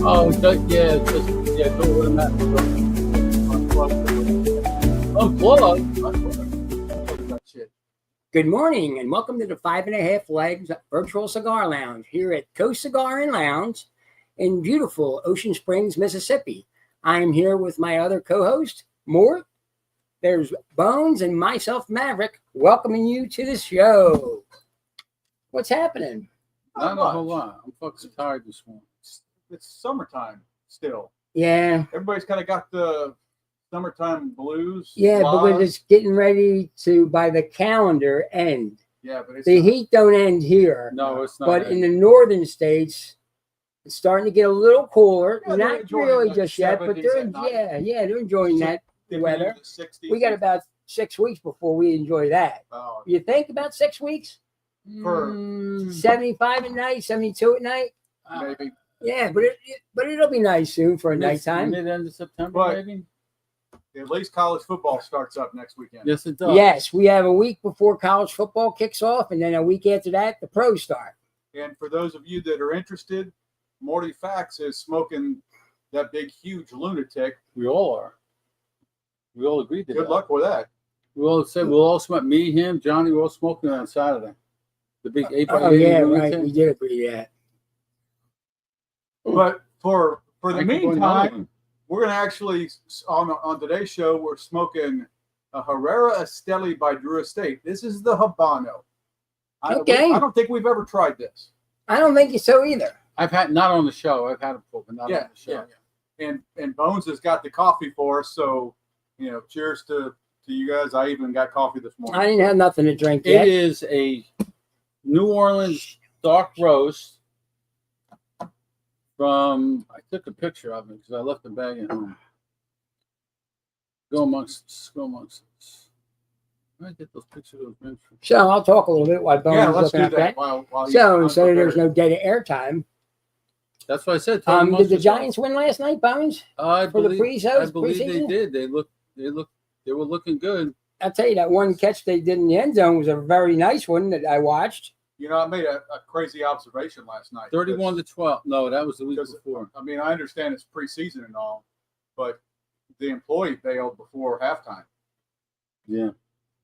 Oh, yeah, do it with Unplug. Shit. Good morning and welcome to the 5.5 Legs Virtual Cigar Lounge here at Coast Cigar and Lounge in beautiful Ocean Springs, Mississippi. I'm here with my other co-host, Mort. There's Bones and myself, Maverick, welcoming you to the show. What's happening? Not a whole lot. I'm fucking tired this morning. It's summertime still. Yeah. Everybody's kind of got the summertime blues. Yeah, but it's getting ready to, by the calendar, end. Yeah, but it's the heat don't end here. No, it's not. But in the northern states, it's starting to get a little cooler. Yeah, not really just yet, but they're enjoying that weather. We got about 6 weeks before we enjoy that. You think about 6 weeks? For 75 at night, 72 at night? Maybe. Yeah, but it'll be nice soon for a nighttime. Mid-end of September, But maybe? at least college football starts up next weekend. Yes, it does. Yes, we have a week before college football kicks off, and then a week after that, the pros start. And for those of you that are interested, Morty Fax is smoking that big, huge lunatic. We all are. We all agreed to that. Good luck with that. We all said we'll all smoke. Me, him, Johnny, we're all smoking on Saturday. The big 8x8. Oh, yeah, right. We did agree to that. But for the I could go another meantime, one. we're going to actually, on today's show, we're smoking a Herrera Esteli by Drew Estate. This is the Habano. I don't think we've ever tried this. I don't think so either. I've had, not on the show. I've had it before, but not on the show. Yeah. And Bones has got the coffee for us, so, cheers to you guys. I even got coffee this morning. I didn't have nothing to drink yet. It is a New Orleans dark roast from, I took a picture of it because I left the bag at home. Go amongst us. Where did I get those pictures of those drinks from? So I'll talk a little bit while Bones is let's looking do at that. that. While So there's no dead air-time. That's what I said. Did the Giants win last night, Bones? I believe preseason? they did. They were looking good. I'll tell you, that one catch they did in the end zone was a very nice one that I watched. I made a crazy observation last night. 31-12. No, that was the week before. I mean, I understand it's preseason and all, but the employee bailed before halftime. Yeah.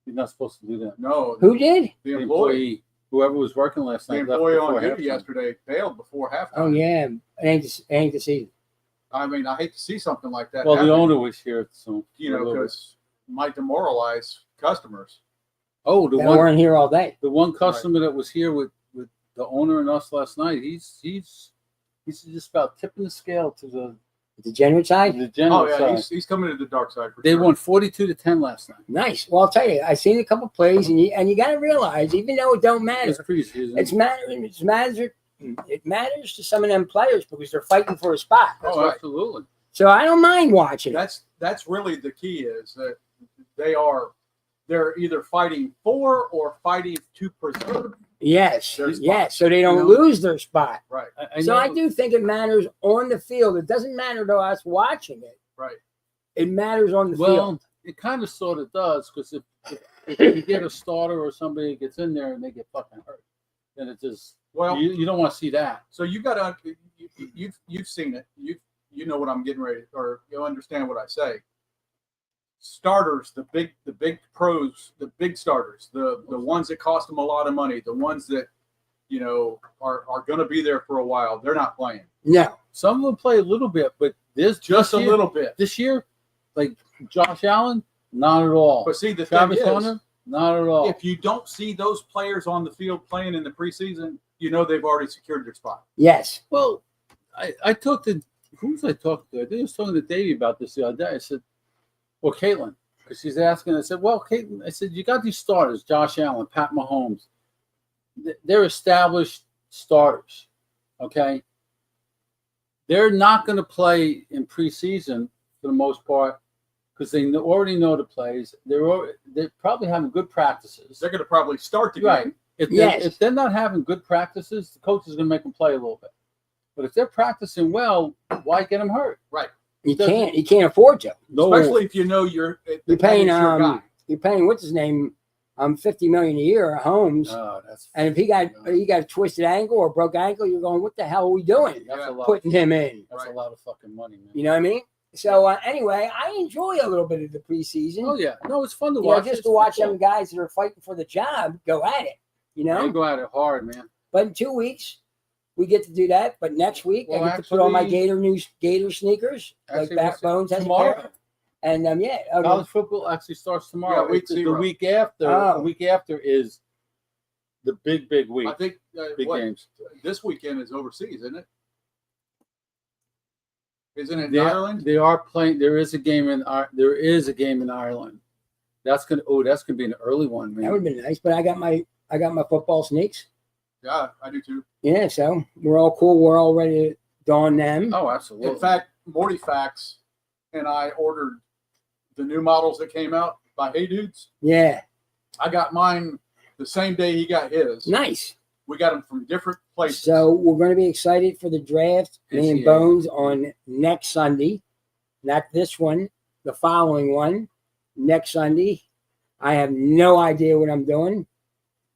You're not supposed to do that. No. Who did? The employee. Whoever was working last night. The employee on duty yesterday bailed before halftime. Oh, yeah. I hate to see it. I mean, I hate to see something like that. Well, happen, the owner was here, so. because it might demoralize customers. Oh, They weren't here all day. The one customer that was here with the owner and us last night, he's just about tipping the scale to the degenerate side. Side. He's coming to the dark side. They won 42-10 last night. Nice. Well, I'll tell you, I seen a couple plays, and you got to realize, even though it don't matter, It's preseason. It matters to some of them players because they're fighting for a spot. Absolutely. So I don't mind watching. That's really the key, is that they're either fighting for or fighting to preserve. Yes. their spot. Yes. So they don't lose their spot. Right. I do think it matters on the field. It doesn't matter to us watching it. Right. It matters on the Well, field. it kind of sort of does, because if you get a starter or somebody gets in there and they get fucking hurt, then it just you don't want to see that. So you got to you've seen it. You know what I'm getting ready, or you'll understand what I say. Starters, the big pros, the big starters, the ones that cost them a lot of money, the ones that are going to be there for a while. They're not playing. No, some of them play a little bit, but just a little bit this year. Like Josh Allen, not at all. But see, the Travis thing is, Hunter, not at all. if you don't see those players on the field playing in the preseason, they've already secured their spot. Yes. Well, I talked to, who was I talking to? I think I was talking to Davey about this the other day. I said, well, Caitlin, because she's asking. I said, well, Caitlin, I said, you got these starters, Josh Allen, Pat Mahomes. They're established starters, okay? They're not going to play in preseason for the most part because they already know the plays. They're probably having good practices. They're going to probably start the game. Right. If they're not having good practices, the coach is going to make them play a little bit. But if they're practicing well, why get them hurt? Right. You can't afford to. No. Especially if you're paying what's his name, $50 million a year at Holmes. Oh, that's And if he got a twisted ankle or broke ankle, you're going, what the hell are we doing? that's a lot. Putting him in. That's a lot of fucking money, man. You know what I mean? So anyway, I enjoy a little bit of the preseason. Oh yeah, no, it's fun to You know, watch. just It's to watch football. them guys that are fighting for the job go at it. You know, They go at it hard, man. but in 2 weeks we get to do that. But next week Well, I get to put on my actually- Gator sneakers, like Actually, Backbones has a tomorrow. pair. And College football actually starts tomorrow. Yeah, week It's the 0. week after. Oh. The week after is the big week. I think Big games. this weekend is overseas, isn't it? Isn't it in They, Ireland? they are playing. There is a game in Ireland. That's gonna be an early one, man. that would have been nice. But I got my football sneaks. Yeah, I do too. Yeah, so we're all cool. We're all ready to don them. Oh, absolutely. In fact, Morty Fax and I ordered the new models that came out by Hey Dudes. Yeah, I got mine the same day he got his. nice. We got them from different places. So we're going to be excited for the draft. Me and Yeah. Bones on next Sunday, not this one, the following one, next Sunday. I have no idea what I'm doing,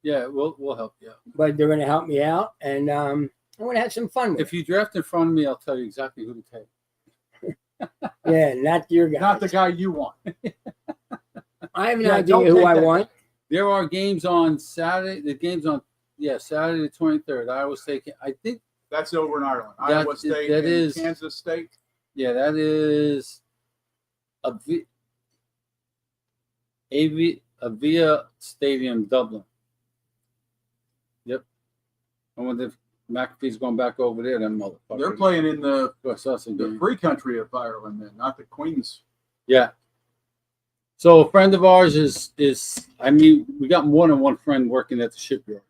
Yeah, we'll help you out. but they're going to help me out, and I'm going to have some fun with If you draft in front of me, I'll tell you exactly who to take. it. Yeah, not your guy. Not the guy you want. I have an Yeah, idea don't who take I that. want. There are games on Saturday. The games on Saturday the 23rd. I was taking. I think That's over in Ireland. That- Iowa State that and is- Kansas State. that is Avia Stadium, Dublin. Yep. I wonder if McAfee's going back over there. Them motherfuckers. They're playing in the Us the again. free country of Ireland, then, not the Queen's. Yeah. So a friend of ours is I mean, we got more than one friend working at the shipyard.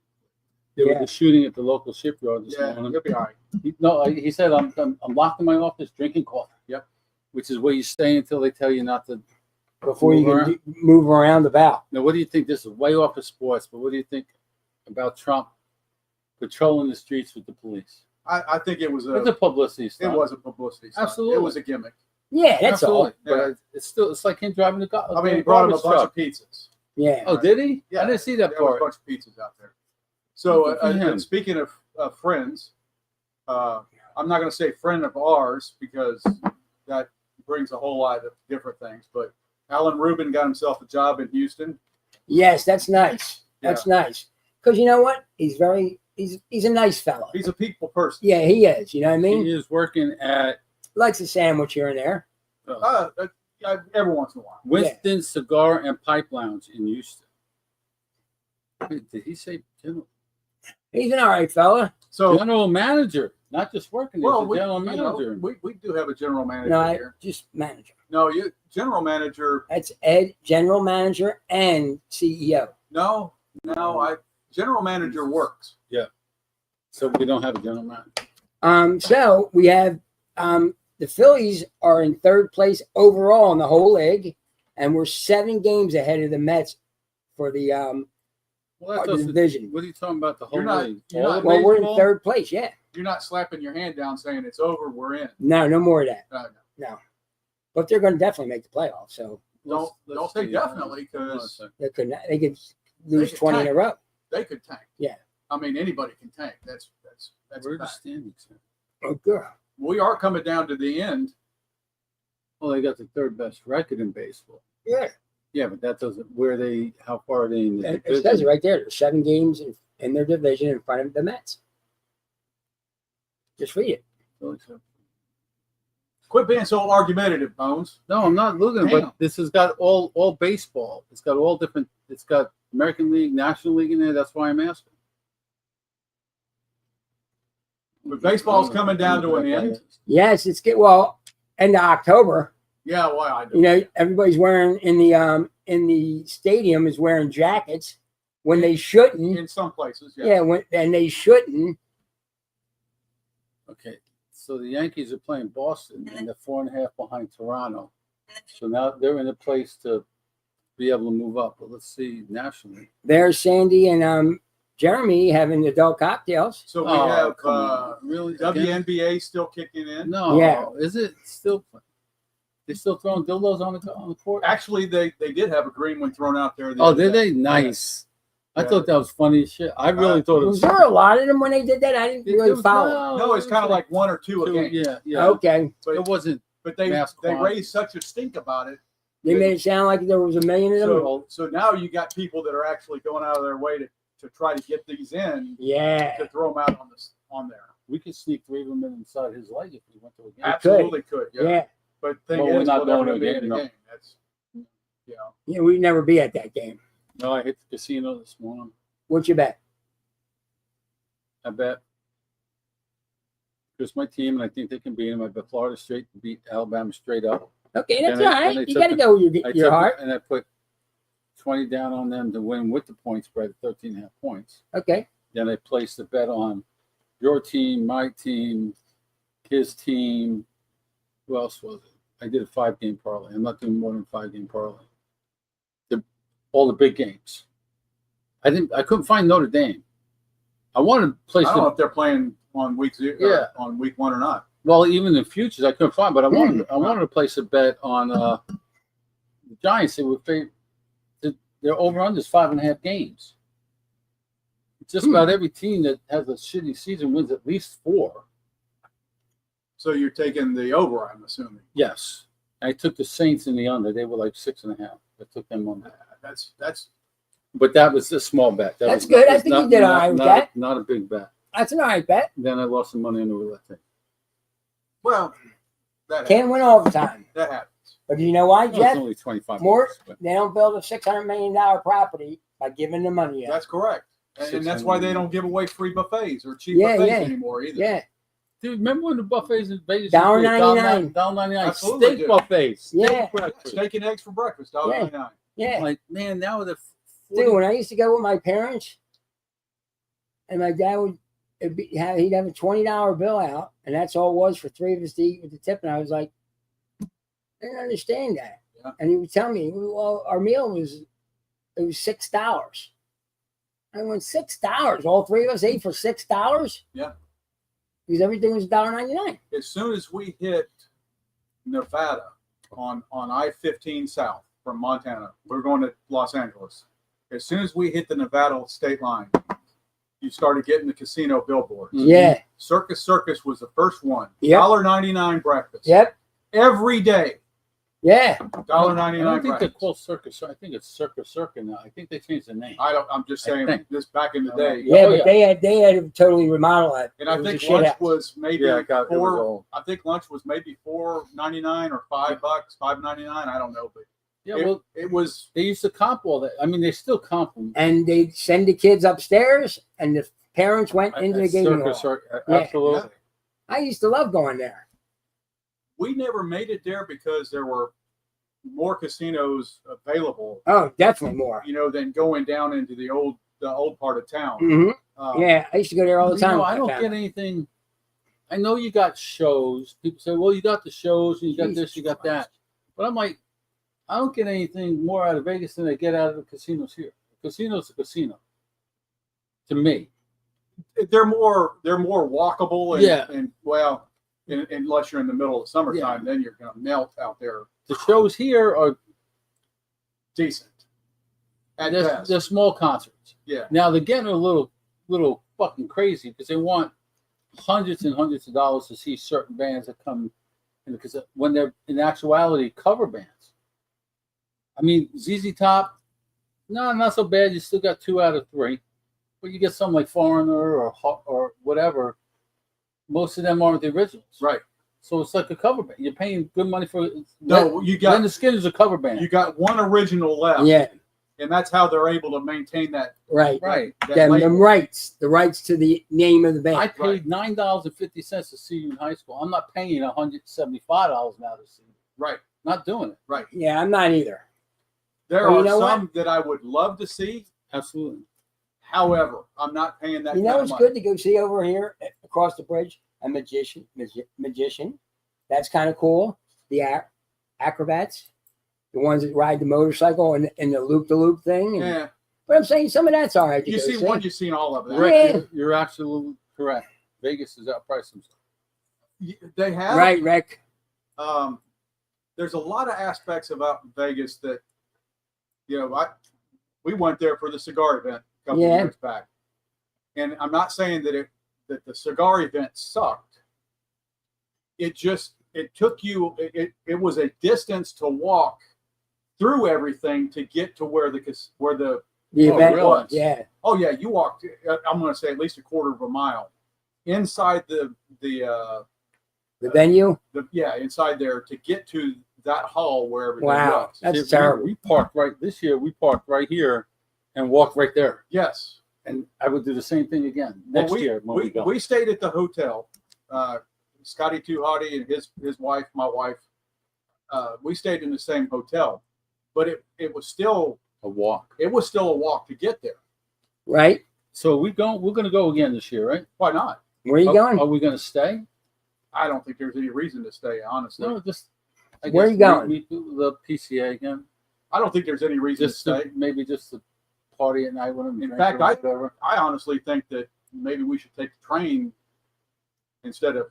There was Yeah. a shooting at the local shipyard this Yeah, morning. you'll be all right. He said I'm locked in my office drinking coffee. Yep. Which is where you stay until they tell you not to. Before you Move can move around about. Now, what do you think? This is way off of sports, but what do you think about Trump patrolling the streets with the police? I think it was It's a publicity it stunt. was a publicity stunt. Absolutely. It was a gimmick. Yeah, that's all. But it's like him driving the car. I mean, he brought him a bunch truck. of pizzas. Yeah. Oh, did he? Yeah. I didn't see that There was a part. bunch of pizzas out there. So, Good for him. and speaking of friends, I'm not going to say friend of ours because that brings a whole lot of different things. But Alan Rubin got himself a job in Houston. Yes, that's nice. That's nice. Because you know what? He's a nice fellow. He's a people person. Yeah, he is. You know what I mean? He is working at Likes a sandwich here and there. Every once in a while. Winston Cigar and Pipe Lounge in Houston. Wait, did he say general? He's an all right fella. So, General manager, not just working there, well, he's a we, general you know, manager. we do have a general manager No, here. just manager. No, general manager. That's Ed, general manager and CEO. No, general manager works. So we don't have a general manager. So we have the Phillies are in third place overall in the whole league, and we're 7 games ahead of the Mets for the Well, that the doesn't, division. what are you talking about? The whole You're not- league? you're All not- of Well, we're in baseball? third place. Yeah. You're not slapping your hand down saying it's over. We're in. No more of that. No. No. But they're going to definitely make the playoffs. So Don't Let's say see. definitely Hold on a because second. they could lose could 20 in a tank. row. they could tank. Yeah. I mean, anybody can tank. That's Where are a the fact. standings? at? Oh, girl. We are coming down to the end. Well, they got the third best record in baseball. Yeah. Yeah, but that doesn't. How far are they in the It division? says it right there. There's 7 games in their division in front of the Mets. Just read it. Quit being so argumentative, Bones. No, I'm not looking, Damn. but this has got all baseball. It's got all different. It's got American League, National League in there. That's why I'm asking. But baseball's coming down to an end. Yes, end of October. Yeah, well, I do. You know, everybody's wearing in the stadium is wearing jackets when they shouldn't. In some places, Yeah, and they shouldn't. Okay, so the Yankees are playing Boston, and they're 4.5 behind Toronto. So now they're in a place to be able to move up. But let's see nationally. There's Sandy and Jeremy having adult cocktails. So we Oh, have come on. Really? WNBA still kicking in. No, Yeah. is it still? They still throwing dildos on the court? Actually, they did have a green one thrown out there. Oh, did they? Nice. I thought that was funny as shit. I really thought it was. Was there a lot of them when they did that? I didn't really follow. No, it's kind of like one or two a game. Yeah. Okay. But it wasn't. But they raised such a stink about it. They made it sound like there was a million of them. So now you got people that are actually going out of their way to try to get these in. Yeah. To throw them out on there. We could sneak 3 of them inside his leg if we went to a game. Absolutely could. Yeah. But we're not going to a game. That's Yeah, we'd never be at that game. No, I hit the casino this morning. What'd you bet? I bet it's my team, and I think they can beat them. I bet Florida State to beat Alabama straight up. Okay, that's all right. You got to go with your heart. And I put 20 down on them to win with the point spread at 13.5 points. Okay. Then I placed a bet on your team, my team, his team. Who else was it? I did a 5-game parlay. I'm not doing more than 5-game parlay. All the big games. I couldn't find Notre Dame. I wanted to place. I don't know if they're playing on week 0. Yeah. On week 1 or not. Well, even in futures, I couldn't find. But I wanted to place a bet on the Giants. They were their over/under is 5.5 games. Just about every team that has a shitty season wins at least 4. So you're taking the over, I'm assuming. Yes, I took the Saints in the under. They were like 6.5. I took them on that. That's. But that was a small bet. That's good. I think you did all right with that. Not a big bet. That's an all right bet. Then I lost some money on the roulette thing. Well, that can't win all the time. That happens. But do you know why, Jeff? It's only 25. Mort, they don't build a $600 million property by giving the money out. That's correct. And that's why they don't give away free buffets or cheap buffets anymore either. Yeah. Dude, remember when the buffets in Vegas? $1.99. $1.99. Steak buffets. Yeah. Steak and eggs for breakfast. $1.99. Yeah. Like, man, now the. Dude, when I used to go with my parents, and my dad he'd have a $20 bill out, and that's all it was for 3 of us to eat with the tip. And I was like, I didn't understand that. Yeah. And he would tell me, well, our meal was $6. I went, $6. All 3 of us ate for $6. Yeah. Because everything was $1.99. As soon as we hit Nevada on I-15 South from Montana, we're going to Los Angeles. As soon as we hit the Nevada state line, you started getting the casino billboards. Yeah. Circus was the first one. Yep. $1.99 breakfast. Yep. Every day. Yeah. $1.99. I don't think they're called Circus. I think it's Circus now. I think they changed the name. I'm just saying this back in the day. Yeah, but they had to totally remodel it. And I think lunch was maybe I think lunch was maybe $4.99 or $5, $5.99. I don't know, but yeah, it was. They used to comp all that. I mean, they still comp them. And they'd send the kids upstairs, and the parents went into the gaming hall. Absolutely. Yeah. I used to love going there. We never made it there because there were more casinos available. Oh, definitely more. Than going down into the old part of town. Mm-hmm. Yeah, I used to go there all the time. I don't get anything. I know you got shows. People say, "Well, you got the shows, and you got this, you got that," but I'm like, I don't get anything more out of Vegas than I get out of the casinos here. The casino's a casino. To me, they're more walkable and unless you're in the middle of summertime, then you're gonna melt out there. The shows here are decent. They're small concerts. Yeah. Now they're getting a little fucking crazy because they want hundreds and hundreds of dollars to see certain bands that come in, because when they're in actuality cover bands. I mean, ZZ Top, no, not so bad. You still got 2 out of 3, but you get something like Foreigner or whatever. Most of them aren't the originals, right? So it's like a cover band. You're paying good money for. No, you got. Then the Skin is a cover band. You got one original left. Yeah, and that's how they're able to maintain that. Right. The rights to the name of the band. I paid $9.50 to see you in high school. I'm not paying $175 now to see you. Right. Not doing it. Right. Yeah, I'm not either. There are some that I would love to see. Absolutely. However, I'm not paying that. It's good to go see over here across the bridge a magician. That's kind of cool. The acrobats, the ones that ride the motorcycle and the loop-the-loop thing. Yeah. But I'm saying some of that's all right. You see one, you've seen all of them. Rick, you're absolutely correct. Vegas is outpriced themselves. They have. Right, Rick. there's a lot of aspects about Vegas that, we went there for the cigar event a couple of years back, and I'm not saying that the cigar event sucked. It took you. It was a distance to walk through everything to get to where the event was. Yeah. Oh yeah, you walked. I'm going to say at least a quarter of a mile inside the venue. Inside there to get to that hall where everything Wow, was. that's terrible. We parked this year. We parked right here and walked right there. Yes, and I would do the same thing again next year when we go. We stayed at the hotel. Scotty Too Hottie and his wife, my wife, we stayed in the same hotel, but it was still a walk. It was still a walk to get there. Right. So we're going to go again this year, right? Why not? Where are you going? Are we going to stay? I don't think there's any reason to stay, honestly. No, just. Where are you going? We do the PCA again. I don't think there's any reason to stay. Maybe just to party at night with them. In fact, I honestly think that maybe we should take the train instead of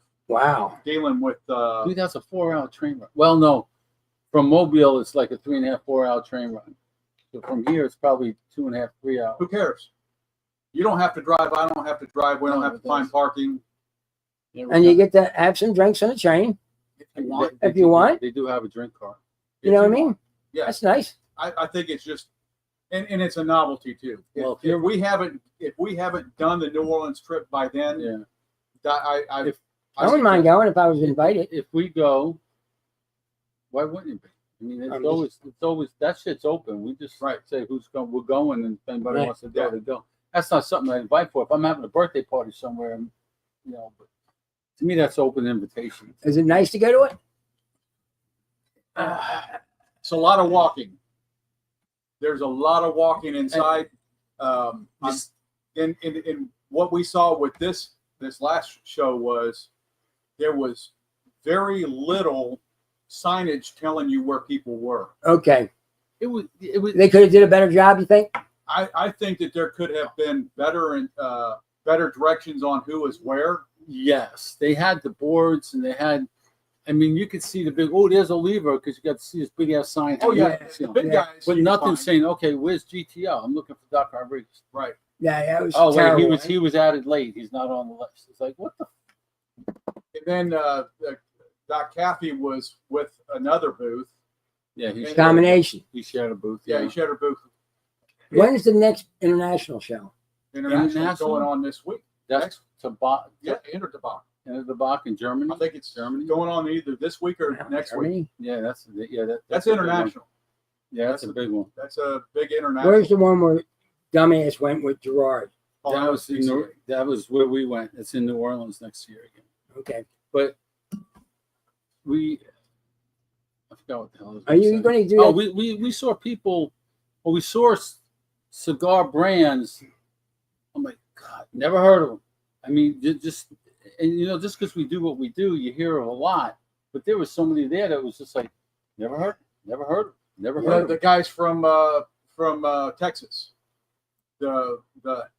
dealing with. Dude, that's a 4-hour train run. Well, no, from Mobile it's like a 3.5, 4-hour train run. So from here it's probably 2.5, 3 hours. Who cares? You don't have to drive. I don't have to drive. We don't have to find parking. And you get to have some drinks on the train. If you want. They do have a drink cart. You know what I mean? Yeah. That's nice. I think it's just, and it's a novelty too. Well, if we haven't done the New Orleans trip by then, I wouldn't mind going if I was invited. If we go, why wouldn't it be? I mean, it's always that shit's open. We just say who's going. We're going, and if anybody wants to go, they go. That's not something I invite for. If I'm having a birthday party somewhere, but to me that's open invitation. Is it nice to go to it? It's a lot of walking. There's a lot of walking inside. In what we saw with this last show was there was very little signage telling you where people were. Okay. It was. They could have did a better job, you think? I think that there could have been better directions on who is where. Yes, they had the boards and they had. I mean, you could see the big. Oh, there's a lever because you got to see this big ass sign. Oh yeah, the big guys. But nothing saying, okay, where's GTL? I'm looking for Doc Rodriguez. Right. Yeah, it was. Oh terrible, wait, he was added late. He's not on the list. It's like what the. And then Doc Caffey was with another booth. Yeah, he's combination. He shared a booth. Yeah, he shared a booth. When's the next international show? International going on this week. That's Tabak. Yeah, Tabak. Tabak in Germany. I think it's Germany going on either this week or next week. Yeah, that's international. Yeah, that's a big one. That's a big international. Where's the one where Dumbass went with Gerard? Oh, that was where we went. It's in New Orleans next year again. Okay, but I forgot what the hell. Are you going to do? Oh, we saw people. Well, we saw cigar brands. I'm like, God, never heard of them. I mean, just because we do what we do, you hear of a lot. But there was somebody there that was just like, never heard of the guys from Texas, the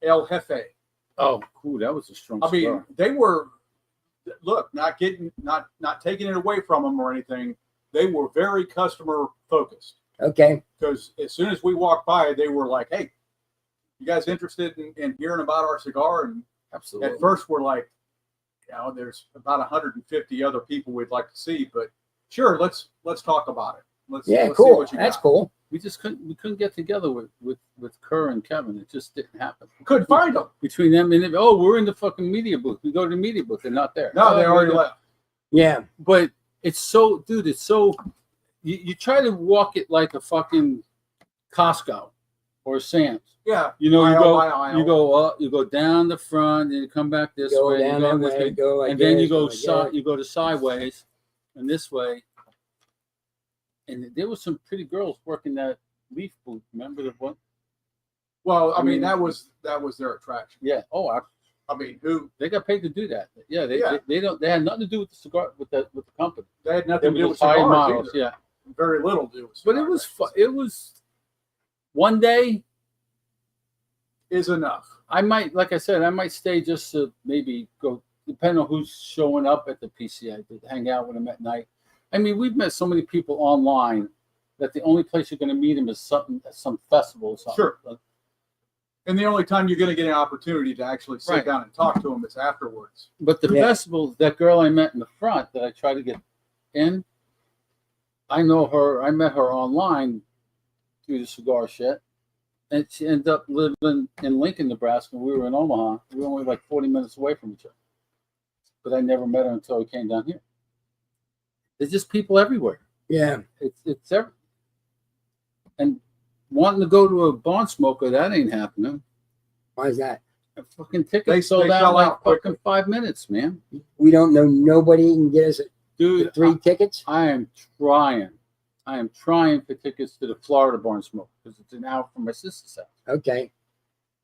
El Jefe. Oh, cool, that was a strong. I mean, cigar. They were. Look, not taking it away from them or anything. They were very customer focused. Okay. Because as soon as we walked by, they were like, "Hey, you guys interested in hearing about our cigar?" And absolutely. At first, we're like, there's about 150 other people we'd like to see, but sure, let's talk about it. Let's cool. See what you That's got. cool. We couldn't get together with Kerr and Kevin. It just didn't happen. We couldn't find them between them and we're in the fucking media booth. We go to the media booth. They're not there. No, they already left. Yeah, but it's so, dude. It's so. You try to walk it like a fucking Costco or Sam's. Yeah. You go down the front and you come back this way. Down that way, and then you go to sideways and this way. And there was some pretty girls working that leaf booth. Remember the one? Well, I mean that was their attraction. Yeah. Oh, I mean, who they got paid to do that? Yeah. They had nothing to do with the cigar with the company. They had nothing to do with high cigars models. either. Yeah. Very little to do with cigars. But it was it was one day is enough. I might, like I said, I might stay just to maybe go, depending on who's showing up at the PCA, to hang out with them at night. I mean, we've met so many people online that the only place you're going to meet them is some festival or something. Sure. And the only time you're going to get an opportunity to actually sit Right. down and talk to them is afterwards. But the Yeah. festival, that girl I met in the front that I tried to get in, I know her. I met her online through the cigar shit, and she ended up living in Lincoln, Nebraska. We were in Omaha. We were only like 40 minutes away from each other. But I never met her until we came down here. There's just people everywhere. Yeah. It's everywhere. And wanting to go to a barn smoker, that ain't happening. Why is that? A fucking ticket They sold out sell like out quicker. fucking 5 minutes, man. We don't know nobody can get us Dude, 3 tickets. I am trying. I am trying for tickets to the Florida barn smoke because it's an hour from my sister's house. Okay.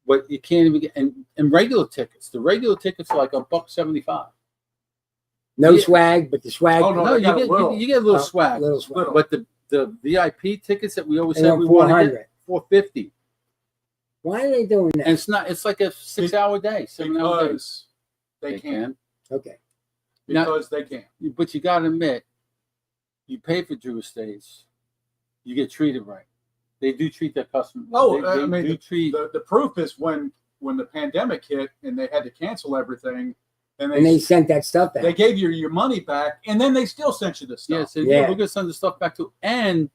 But you can't even get and regular tickets. The regular tickets are like $1.75. No Yeah. swag, but the swag. Oh, no, No, they got a little. you get a little Oh, swag. little swag. But the VIP tickets that we always They said want we want to get, 400. $4.50. Why are they doing And that? it's not. It's like a 6-hour day, 7-hour day. Because they can. Okay. Now- Because they can. But you got to admit, you pay for Drew Estates, you get treated right. They do treat their customers. Oh, they I mean, do treat. The proof is when the pandemic hit and they had to cancel everything, and And they sent that stuff they out. gave you your money back, and then they still sent you the Yeah, stuff. so Yeah. we're gonna send the stuff back to, and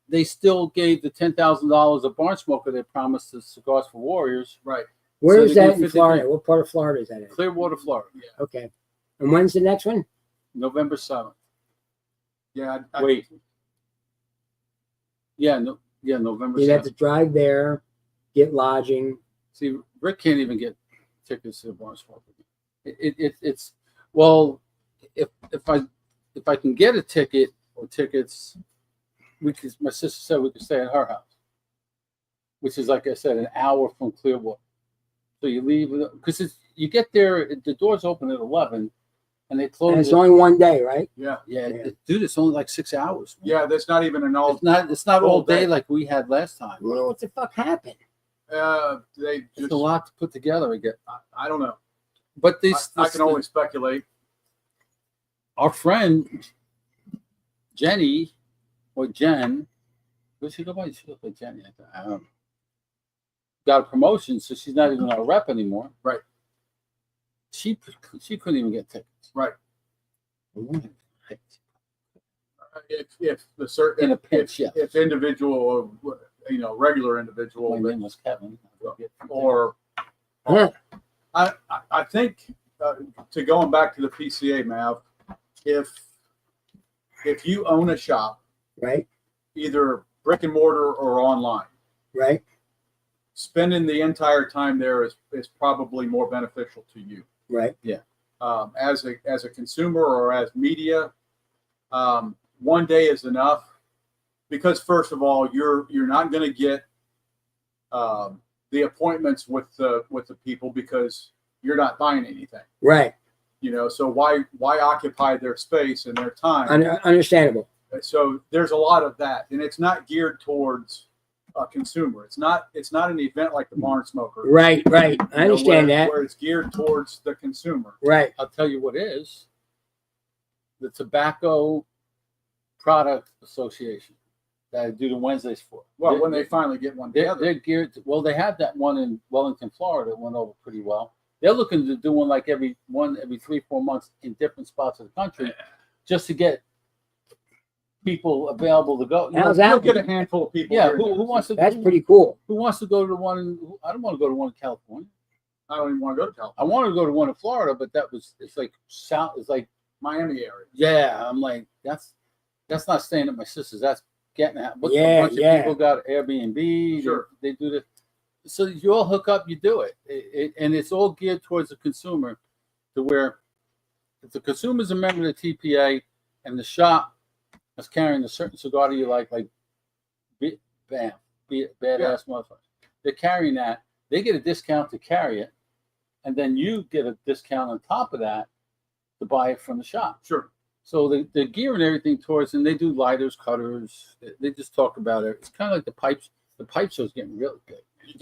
they still gave the $10,000 of barn smoker they promised the Cigars for Warriors, Right. Where so is they that give in 50 Florida? What part of Florida is that in? Clearwater, Florida, Okay. And when's the next one? November 7th. Yeah. Wait, November You'd have 7th. to drive there, get lodging. See, Rick can't even get tickets to the barn smoker. It's well, if I can get a ticket or tickets, my sister said we could stay at her house, which is, like I said, an hour from Clearwater. So you leave because you get there, the doors open at 11, and they close. And it's at- only one day, right? Yeah. yeah, Yeah. dude, it's only like 6 hours. man. Yeah. That's not even an all. It's not all all day day. like we had last time. I don't know what the fuck happened. They It's just. a lot to put together again. I don't know. But I can only speculate. our friend Jenny or Jen, what's she go by? She look like Jenny. I don't know. Got a promotion, so she's not even our rep anymore. Right. She couldn't even get tickets. Right. In If the certain a pinch, yeah. if individual, regular My individual, name was Kevin. or Huh. I think to going back to the PCA, Mav, if you own a shop, Right? either brick and mortar or online, Right? spending the entire time there is probably more beneficial to you. Right? As a consumer or as media, one day is enough, because first of all, you're not going to get the appointments with the people because you're not buying anything. Right. So why occupy their space and their time? Understandable. So there's a lot of that, and it's not geared towards a consumer. It's not an event like the barn smoker. Right. Right. I understand that. Where it's geared towards the consumer. Right. I'll tell you what is the Tobacco Product Association that I do the Wednesdays for. Well, when they finally get one together. They're geared to, well, they had that one in Wellington, Florida, that went over pretty well. They're looking to do one like every 3-4 months in different spots of the country, just to get people available to go. How's You'll that? get a handful of people. Yeah, here. who wants to? That's pretty cool. Who wants to go to the one? I don't want to go to one in California. I don't even want to go to California. I wanted to go to one in Florida, but it's like south. It's like, Miami area. yeah, I'm like, that's not staying at my sister's. That's getting out. But Yeah, a bunch yeah. of people got Airbnb. Sure. They do this. So you all hook up, you do it. And it's all geared towards the consumer, to where if the consumer's a member of the TPA and the shop is carrying a certain cigar that you like badass motherfucker, they're carrying that, they get a discount to carry it, and then you get a discount on top of that to buy it from the shop. Sure. So they're gearing everything towards, and they do lighters, cutters. They just talk about it. It's kind of like the pipes. The pipe show's getting really big. You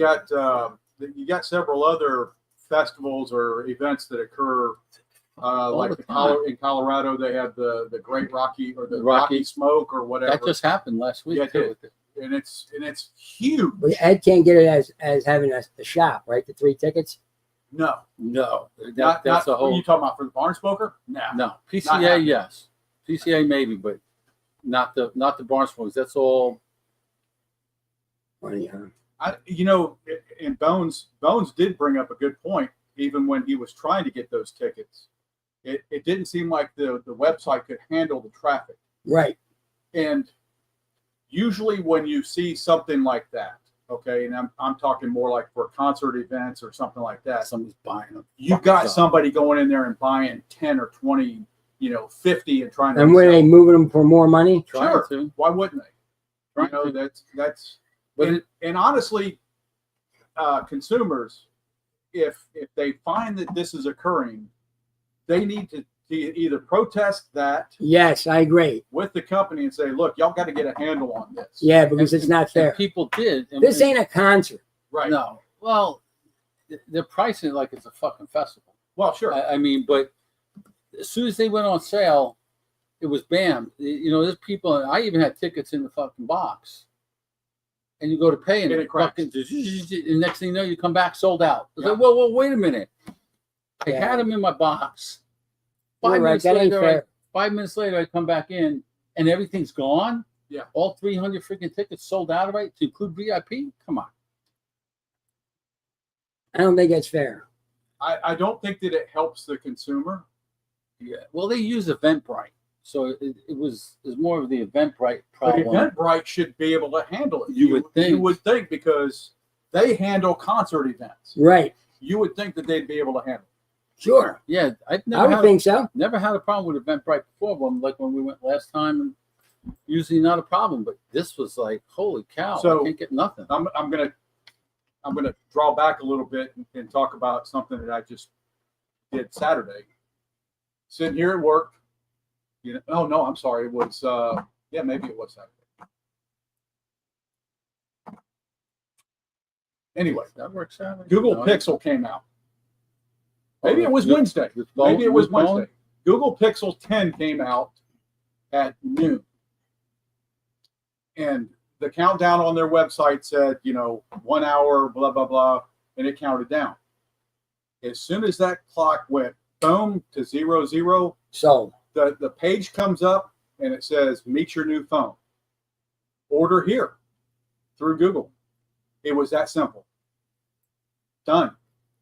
got several other festivals or events that occur Like in Colorado, they had the Great Rocky or the Rocky Smoke or whatever. That just happened last week. Yeah, it did. And it's huge. But Ed can't get it as having a shop, right? The 3 tickets. No. That's a whole. What are you talking about for the barn smoker? No. PCA, yes. PCA maybe, but not the barn smokers. That's all. Funny, huh? And Bones did bring up a good point. Even when he was trying to get those tickets, it didn't seem like the website could handle the traffic. Right. And usually when you see something like that, okay, and I'm talking more like for concert events or something like that, Somebody's buying them. You've got somebody going in there and buying 10 or 20, 50 and trying to. And were they moving them for more money? Sure. Why wouldn't they? That's. But and honestly, consumers, if they find that this is occurring, they need to either protest that. Yes, I agree. With the company and say, look, y'all got to get a handle on this. Yeah, because it's not fair. People did. This ain't a concert. Right. No. Well, they're pricing it like it's a fucking festival. Well, sure. I mean, but as soon as they went on sale, it was bam. There's people, and I even had tickets in the fucking box. And you go to pay, and it fucking, and next thing you know, you come back sold out. It's like, whoa, wait a minute. I had them in my box. 5 minutes later, 5 minutes later, I come back in, and everything's gone. Yeah. All 300 freaking tickets sold out, right? To include VIP? Come on. I don't think it's fair. I don't think that it helps the consumer. Yeah. Well, they use Eventbrite. So it was more of the Eventbrite problem. But Eventbrite should be able to handle it. You would think because they handle concert events. Right. You would think that they'd be able to handle it. Sure. Yeah, I would think so. Never had a problem with Eventbrite before, like when we went last time. And usually not a problem, but this was like, holy cow! So I can't get nothing. I'm gonna draw back a little bit and talk about something that I just did Saturday. Sitting here at work. Oh no, I'm sorry. It was maybe it was Saturday. Anyway, that works out. Google Pixel came out. Maybe it was Wednesday. Maybe it was Wednesday. Google Pixel 10 came out at noon. And the countdown on their website said, 1 hour, blah, blah, blah, and it counted down. As soon as that clock went boom to 00, so the page comes up and it says, meet your new phone. Order here through Google. It was that simple. Done.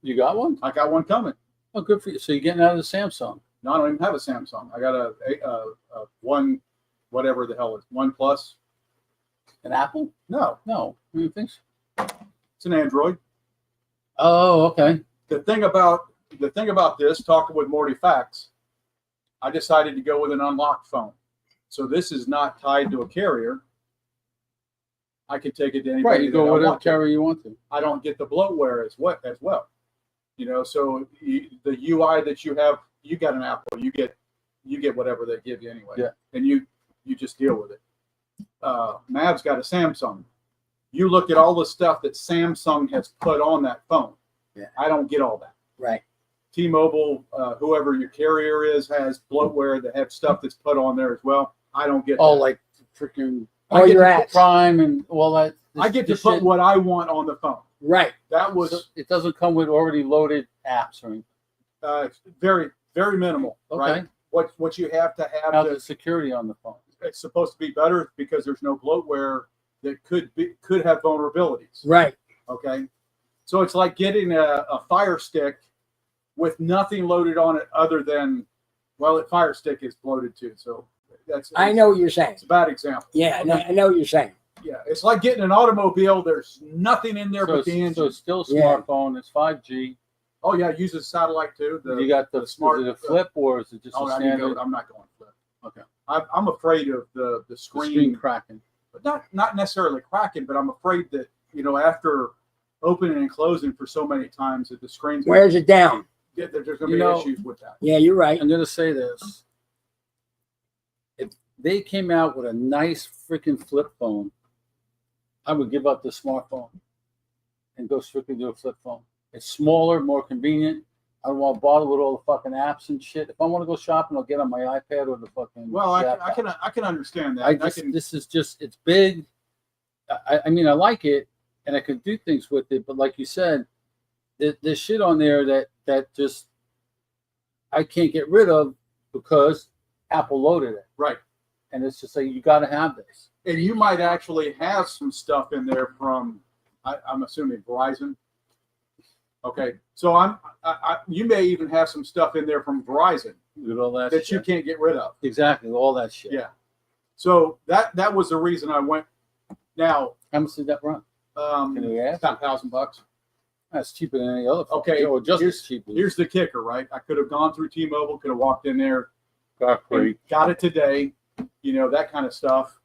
You got one? I got one coming. Oh, good for you. So you're getting out of the Samsung? No, I don't even have a Samsung. I got a one, whatever the hell it is, One Plus. An Apple? No. I don't think so. It's an Android. Oh, okay. The thing about this, talking with Morty Facts, I decided to go with an unlocked phone. So this is not tied to a carrier. I can take it to anybody. Right, you go whatever carrier you want to. I don't get the bloatware as well. So the UI that you have, you got an Apple, you get whatever they give you anyway. Yeah. And you just deal with it. Mav's got a Samsung. You look at all the stuff that Samsung has put on that phone. Yeah. I don't get all that. Right. T-Mobile, whoever your carrier is, has bloatware that have stuff that's put on there as well. I don't get that. Like freaking all your apps. Prime and all that. I get to put what I want on the phone. Right. That was. So it doesn't come with already loaded apps or anything. Very, very minimal. Okay. Right. What you have to have. How's the security on the phone? It's supposed to be better because there's no bloatware that could have vulnerabilities. Right. Okay. So it's like getting a Fire Stick with nothing loaded on it other than, a Fire Stick is bloated too. So I know what you're saying. It's a bad example. Yeah, okay. I know what you're saying. Yeah, it's like getting an automobile. There's nothing in there but the engine. So it's still a smartphone. Yeah. It's 5G. Oh yeah, it uses satellite too. You got the smart. Is it a flip or is it just a standard? I'm not going flip. Okay. I'm afraid of the screen cracking, but not necessarily cracking. But I'm afraid that after opening and closing for so many times that the screen's wears it down. Yeah, there's going to be issues with that. Yeah, you're right. I'm going to say this: if they came out with a nice freaking flip phone, I would give up the smartphone and go strictly to a flip phone. It's smaller, more convenient. I don't want to bother with all the fucking apps and shit. If I want to go shopping, I'll get on my iPad or the fucking. Well, I laptop. can understand that. This is just, it's big. I mean, I like it, and I could do things with it, but like you said, there's shit on there that just I can't get rid of because Apple loaded it. Right. And it's just like, you got to have this. And you might actually have some stuff in there from, I'm assuming Verizon. Okay, so you may even have some stuff in there from Verizon With all that that shit. you can't get rid of. Exactly, all that shit. Yeah. So that was the reason I went. Now, How much did that run? Can we ask? about $1,000. That's cheaper than any other. Okay, or just as cheap. Here's the kicker, right? I could have gone through T-Mobile, could have walked in there, got got it today, that kind of stuff.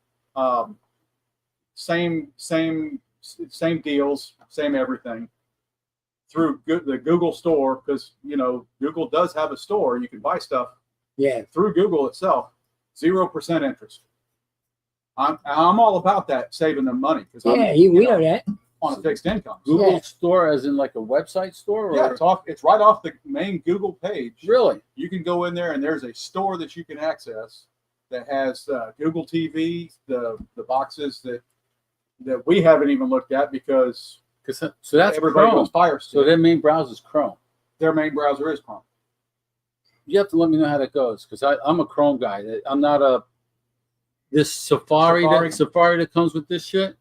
Same deals, same everything through the Google store, because Google does have a store. You can buy stuff through Google itself. 0% interest. I'm all about that, saving them money, because we know that. on a fixed income. Google store, as in like a website store? Or? Yeah, it's right off the main Google page. Really? You can go in there, and there's a store that you can access that has Google TV, the boxes that we haven't even looked at because so that's everybody Chrome. goes Fire Stick. So their main browser is Chrome. Their main browser is Chrome. You have to let me know how that goes, because I'm a Chrome guy. I'm not this Safari that comes with this shit.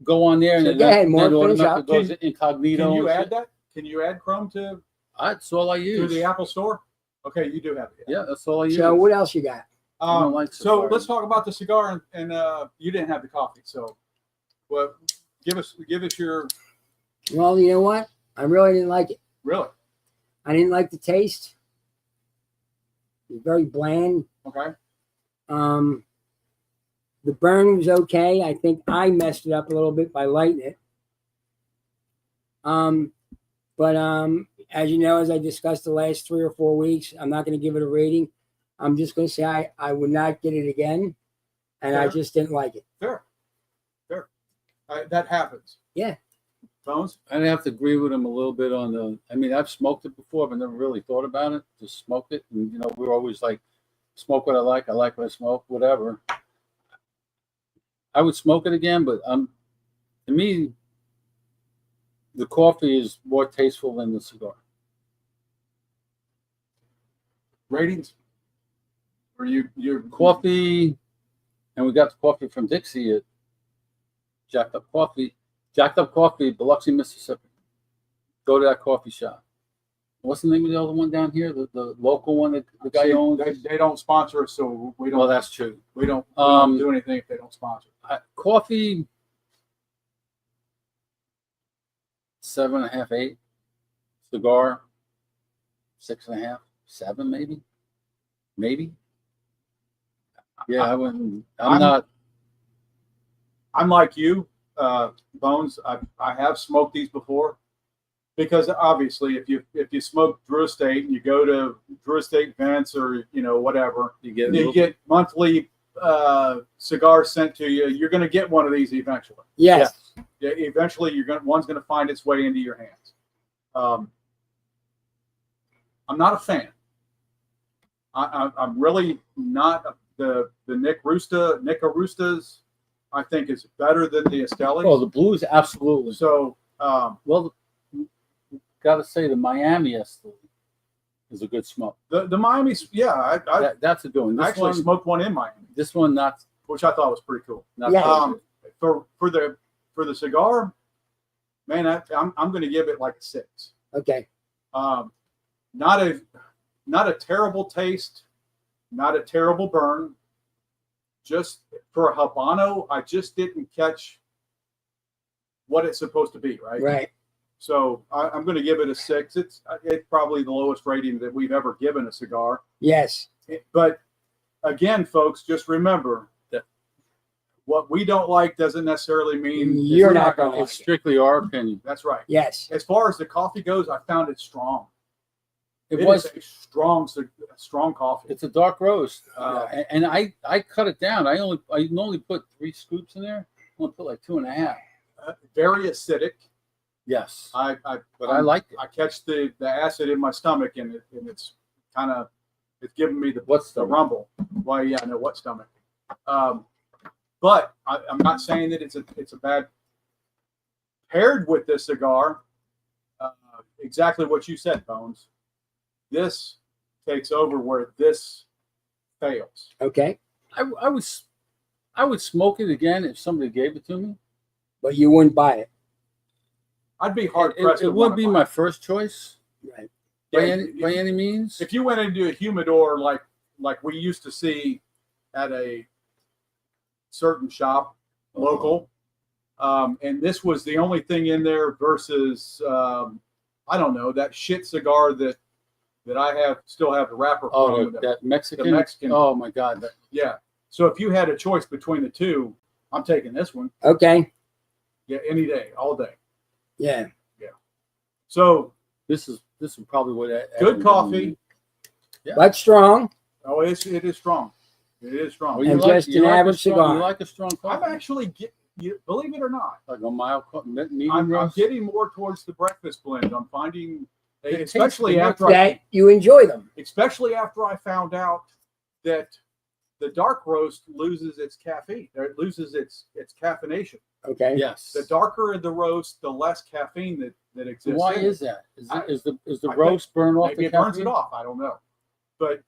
Go on there and So go ahead, Mort, then finish automatically up. goes incognito. Can you and add shit. that? Can you add Chrome to That's all I use. through the Apple Store? Okay, you do have it. Yeah, that's all I use. So what else you got? I don't like So Safari. let's talk about the cigar, and you didn't have the coffee, so give us your Well, you know what? I really didn't like it. really I didn't like the taste. It was very bland. okay. The burn was okay. I think I messed it up a little bit by lighting it. But as you know, as I discussed the last 3 or 4 weeks, I'm not going to give it a rating. I'm just going to say I would not get it again, and I Fair. just didn't like it. Fair. That happens. Yeah. Bones? I'd have to agree with him a little bit on the. I mean, I've smoked it before, but never really thought about it. Just smoked it, and we're always like, smoke what I like. I like what I smoke, whatever. I would smoke it again, but to me, the coffee is more tasteful than the cigar. Ratings? Or you Coffee, and we got the coffee from Dixie at Jacked Up Coffee, Biloxi, Mississippi. Go to that coffee shop. What's the name of the other one down here? The local one that the guy owns? They don't sponsor us, so we don't. Well, that's true. We don't do anything if they don't sponsor. Coffee, 7.5, 8. Cigar, 6.5, 7, maybe. Yeah, I wouldn't. I'm not. I'm like you, Bones. I have smoked these before, because obviously, if you smoke Drew Estate and you go to Drew Estate events or whatever, You get you get monthly cigars sent to you. You're going to get one of these eventually. Yes. Yeah, eventually, one's going to find its way into your hands. I'm not a fan. I'm really not. The Nick Arustas, I think, is better than the Estelis. Oh, the blues, absolutely. So, Well, got to say the Miami Esteli is a good smoke. the Miami's, yeah, That's a good one. I This actually one, smoked one in Miami, this one not which I thought was pretty cool. Yeah. so good. For the cigar, man, I'm going to give it like a 6. Okay. Not a terrible taste, not a terrible burn. Just for a Habano, I just didn't catch what it's supposed to be, right? Right. So I'm going to give it a 6. It's probably the lowest rating that we've ever given a cigar. Yes. But again, folks, just remember that what we don't like doesn't necessarily mean You're not going to It's strictly our opinion. That's right. Yes. As far as the coffee goes, I found it strong. It was. is a strong coffee. It's a dark roast, Yeah. and I cut it down. I normally put 3 scoops in there. I only put like 2.5. Very acidic. Yes, I but I liked it. I catch the acid in my stomach, and it's kind of it's giving me the What's the rumble. Well, yeah, I know what stomach. But I'm not saying that it's a bad. Paired with this cigar, exactly what you said, Bones. This takes over where this fails. Okay. I would smoke it again if somebody gave it to me. But you wouldn't buy it. I'd be hard pressed. It would be my first choice. Right. By any means. If you went into a humidor like we used to see at a certain shop, local, and this was the only thing in there versus I don't know, that shit cigar that I still have the wrapper from. That Mexican. The Mexican. Oh my God. Yeah. So if you had a choice between the two, I'm taking this one. Okay. Yeah, any day, all day. Yeah. Yeah. So this is probably what good coffee. Yeah. But strong. Oh, it is strong. It is strong. Well, And just an average cigar. You like a strong coffee? I'm actually believe it or not, like a mild medium I'm roast. getting more towards the breakfast blend. I'm finding, It especially tastes after That you enjoy them. especially after I found out that the dark roast loses its caffeine, or it loses its caffeination. Okay. Yes. The darker the roast, the less caffeine that exists. Why in is that? Is the roast burn off maybe the it burns caffeine? it off. I don't know. But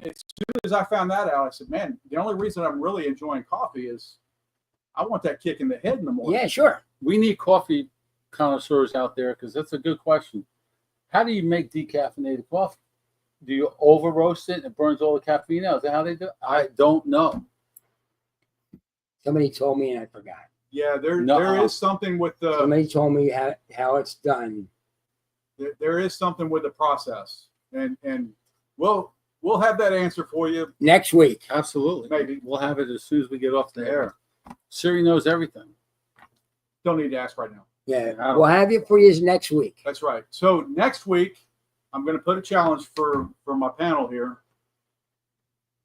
as soon as I found that out, I said, man, the only reason I'm really enjoying coffee is I want that kick in the head in the morning. Yeah, sure. We need coffee connoisseurs out there because that's a good question. How do you make decaffeinated coffee? Do you over roast it and it burns all the caffeine out? Is that how they do it? I don't know. Somebody told me and I forgot. Yeah, there Nuh-uh. is something with the Somebody told me how it's done. there is something with the process, and we'll have that answer for you. Next week. Absolutely. Maybe. We'll have it as soon as we get off the air. Siri knows everything. Don't need to ask right now. Yeah. We'll have it for you next week. That's right. So next week, I'm going to put a challenge for my panel here.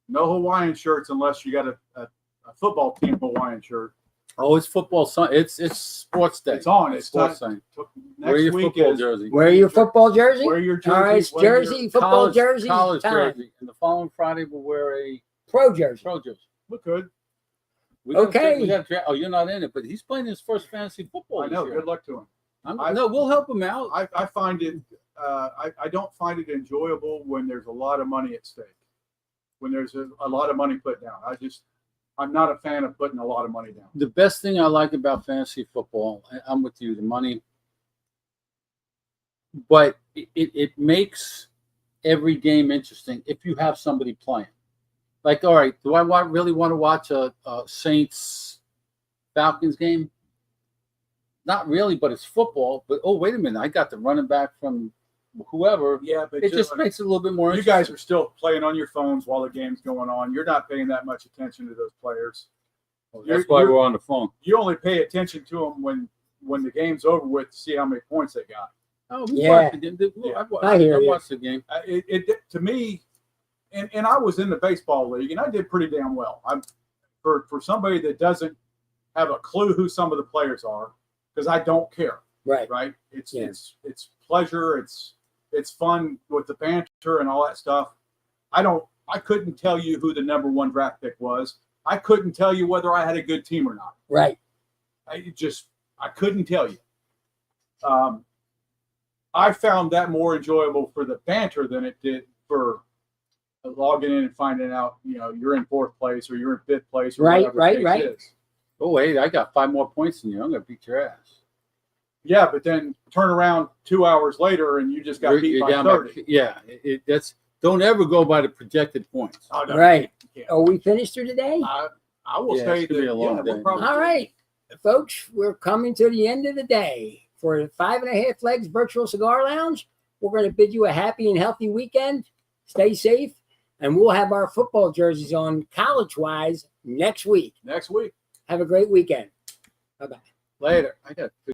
No Hawaiian shirts unless you got a football team Hawaiian shirt. Oh, it's football. It's sports day. It's on. It's sports time. day. Next Wear your week football is jersey. Wear your football jersey? wear your jersey. All right, it's wear your- jersey, football jersey. college time. jersey. And the following Friday we'll wear a Pro jersey. pro jersey. Look good. Okay. We got oh, you're not in it, but he's playing his first fantasy football. I know. This year. Good luck to him. No, we'll help him out. I find it. I don't find it enjoyable when there's a lot of money at stake. When there's a lot of money put down, I'm not a fan of putting a lot of money down. The best thing I like about fantasy football, I'm with you, the money, but it makes every game interesting if you have somebody playing. Like, all right, do I really want to watch a Saints Falcons game? Not really, but it's football. But oh, wait a minute, I got the running back from whoever. Yeah, but It just makes it a little bit more you interesting. guys are still playing on your phones while the game's going on. You're not paying that much attention to those players. Well, that's why we're on the phone. You only pay attention to them when the game's over with to see how many points they got. Oh, Yeah. watched the game. Yeah. I hear you. watched the game. To me, and I was in the baseball league and I did pretty damn well. I'm for somebody that doesn't have a clue who some of the players are, because I don't care. Right. Right? It's Yeah. it's pleasure. It's fun with the banter and all that stuff. I couldn't tell you who the number one draft pick was. I couldn't tell you whether I had a good team or not. Right. I couldn't tell you. I found that more enjoyable for the banter than it did for logging in and finding out, you're in fourth place or you're in fifth place. Or Right, whatever the right, case right. is. Oh, wait, I got 5 more points than you. I'm going to beat your ass. Yeah, but then turn around 2 hours later and you just got beat You're by down 30. That's don't ever go by the projected points. Oh, no, Right. you can't. Are we finished for today? I will Yeah, say it's gonna be a long we're day. probably- All right, folks, we're coming to the end of the day for the 5.5 Legs Virtual Cigar Lounge. We're going to bid you a happy and healthy weekend. Stay safe, and we'll have our football jerseys on college-wise next week. Next week. Have a great weekend. Bye-bye. Later. I got